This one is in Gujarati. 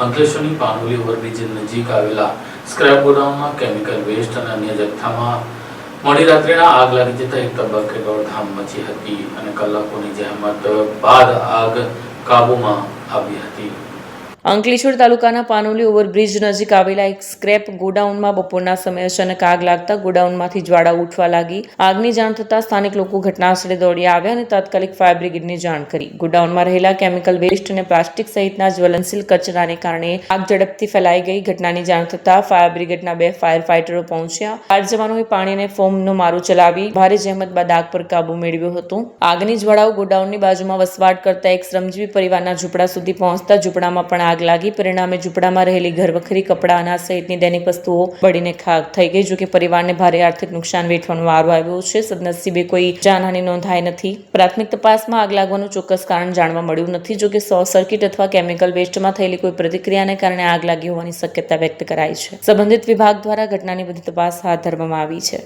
અંકલેશ્વરની પાનોલી ઓવરબ્રિજ નજીક આવેલા સ્ક્રેપ ગોડાઉનમાં કેમિકલ વેસ્ટ અને અન્ય જથ્થામાં મોડી રાત્રિના આગ લાગી જતા એક તબક્કે દોડધામ મચી હતી અને કલાકોની જહેમત બાદ આગ કાબૂમાં આવી હતી। અંકલેશ્વર તાલુકાના પાનોલી ઓવરબ્રિજ નજીક આવેલા એક સ્ક્રેપ ગોડાઉનમાં બપોરના સમયે અચાનક આગ લાગતા ગોડાઉનમાંથી જ્વાળા ઉઠવા લાગી। આગની જાણ થતાં સ્થાનિક લોકો ઘટનાસ્થળે દોડી આવ્યા અને તાત્કાલિક ફાયર બ્રિગેડને જાણ કરી। ગોડાઉનમાં રહેલા કેમિકલ વેસ્ટ અને પ્લાસ્ટિક સહિતના જ્વલનશીલ કચરાને કારણે આગ ઝડપથી ફેલાઈ ગઈ। ઘટનાની જાણ થતાં ફાયર બ્રિગેડના 2 ફાયર ફાઇટરો પહોંચ્યા। ફાયર જવાનોએ પાણીને ફોમનો મારો ચલાવી ભારે જહેમત બાદ આગ પર કાબુ મેળવ્યો હતો। આગની જ્વાળાઓ ગોડાઉનની બાજુમાં વસવાટ કરતા એક શ્રમજીવી પરિવારના ઝૂંપડા સુધી પહોંચતા ઝૂંપડામાં પણ આગ લાગી। પરિણામે ઝૂંપડામાં રહેલી ઘરવખરી, કપડાં, અનાજ સહિતની દૈનિક વસ્તુઓ બળીને ખાખ થઈ ગઈ। જોકે પરિવારને ભારે આર્થિક નુકસાન વેઠવાનો વારો આવ્યો છે। સદનસીબે કોઈ જાનહાનિ નોંધાઈ નથી। પ્રાથમિક તપાસમાં આગ લાગવાનું ચોક્કસ કારણ જાણવા મળ્યું નથી। જોકે શોર્ટ સર્કિટ અથવા કેમિકલ વેસ્ટમાં થયેલી કોઈ પ્રતિક્રિયાને કારણે આગ લાગી હોવાની શક્યતા વ્યક્ત કરાઈ છે। સંબંધિત વિભાગ દ્વારા ઘટનાની વધુ તપાસ હાથ ધરવામાં આવી છે।